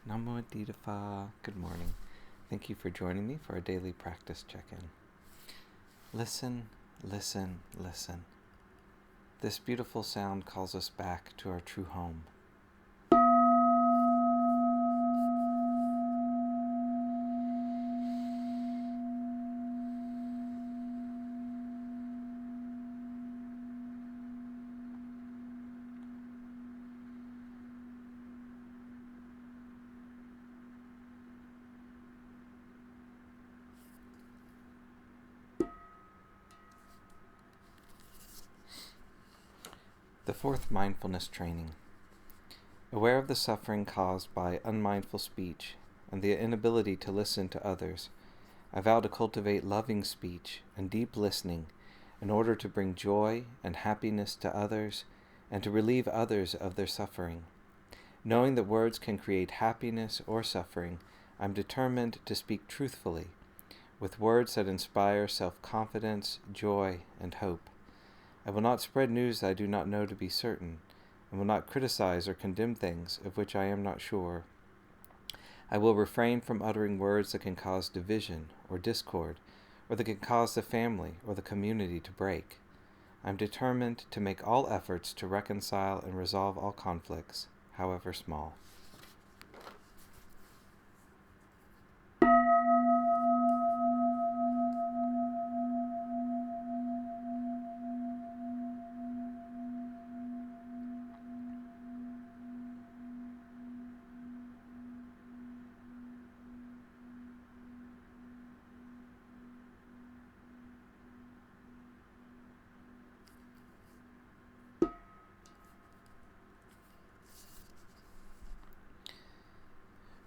Namo Phat. Good morning. Thank you for joining me for a daily practice check-in. Listen, listen, listen. This beautiful sound calls us back to our true home. The fourth mindfulness training. Aware of the suffering caused by unmindful speech and the inability to listen to others, I vow to cultivate loving speech and deep listening in order to bring joy and happiness to others and to relieve others of their suffering. Knowing that words can create happiness or suffering, I am determined to speak truthfully, with words that inspire self-confidence, joy, and hope. I will not spread news I do not know to be certain, and will not criticize or condemn things of which I am not sure. I will refrain from uttering words that can cause division or discord, or that can cause the family or the community to break. I am determined to make all efforts to reconcile and resolve all conflicts, however small.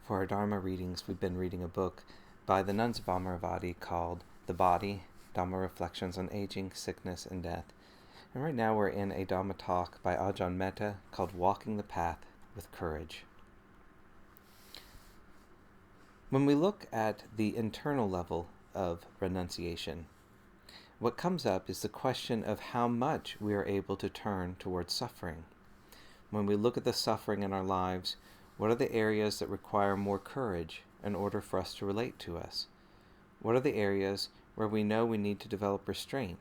For our Dharma readings, we've been reading a book by the nuns of Amaravati called The Body, Dhamma Reflections on Aging, Sickness, and Death. And right now we're in a Dhamma talk by Ajahn Metta called Walking the Path with Courage. When we look at the internal level of renunciation, what comes up is the question of how much we are able to turn towards suffering. When we look at the suffering in our lives, what are the areas that require more courage in order for us to relate to us? What are the areas where we know we need to develop restraint?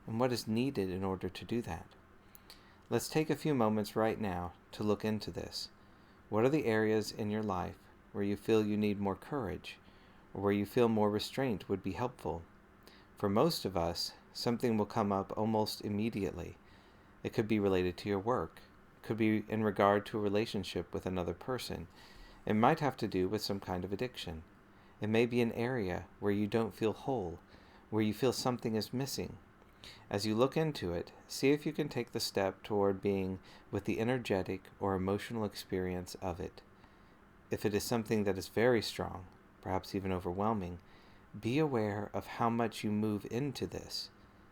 And what is needed in order to do that? Let's take a few moments right now to look into this. What are the areas in your life where you feel you need more courage, or where you feel more restraint would be helpful? For most of us, something will come up almost immediately. It could be related to your work. Could be in regard to a relationship with another person. It might have to do with some kind of addiction. It may be an area where you don't feel whole, where you feel something is missing. As you look into it, see if you can take the step toward being with the energetic or emotional experience of it. If it is something that is very strong, perhaps even overwhelming, be aware of how much you move into this,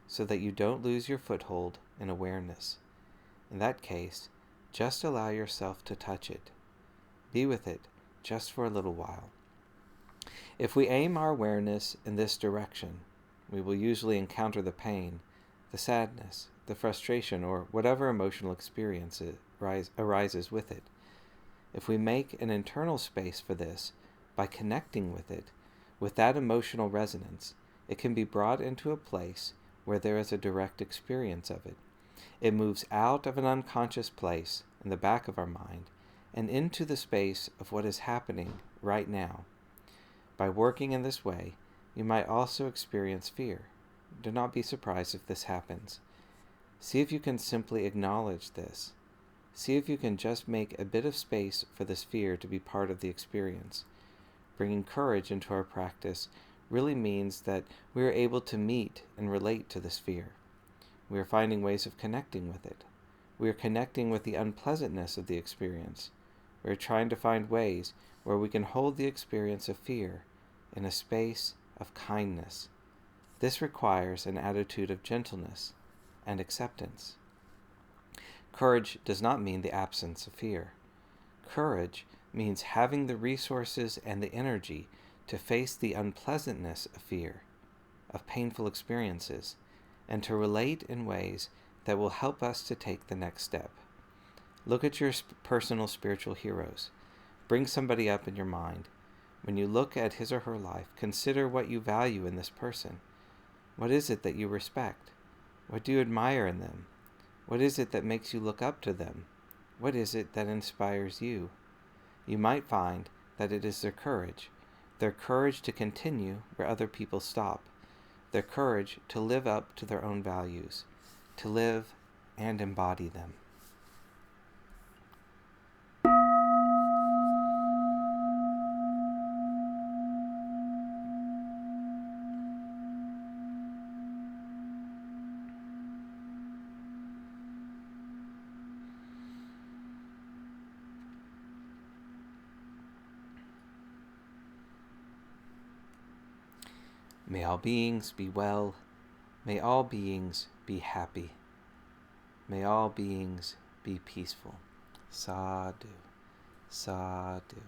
so that you don't lose your foothold in awareness. In that case, just allow yourself to touch it. Be with it just for a little while. If we aim our awareness in this direction, we will usually encounter the pain, the sadness, the frustration, or whatever emotional experience arises with it. If we make an internal space for this by connecting with it, with that emotional resonance, it can be brought into a place where there is a direct experience of it. It moves out of an unconscious place in the back of our mind and into the space of what is happening right now. By working in this way, you might also experience fear. Do not be surprised if this happens. See if you can simply acknowledge this. See if you can just make a bit of space for this fear to be part of the experience. Bringing courage into our practice really means that we are able to meet and relate to this fear. We are finding ways of connecting with it. We are connecting with the unpleasantness of the experience. We are trying to find ways where we can hold the experience of fear in a space of kindness. This requires an attitude of gentleness and acceptance. Courage does not mean the absence of fear. Courage means having the resources and the energy to face the unpleasantness of fear, of painful experiences, and to relate in ways that will help us to take the next step. Look at your personal spiritual heroes. Bring somebody up in your mind. When you look at his or her life, consider what you value in this person. What is it that you respect? What do you admire in them? What is it that makes you look up to them? What is it that inspires you? You might find that it is their courage to continue where other people stop, their courage to live up to their own values, to live and embody them. May all beings be well. May all beings be happy. May all beings be peaceful. Sadhu, sadhu,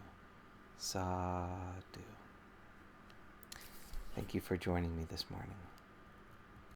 sadhu. Thank you for joining me this morning.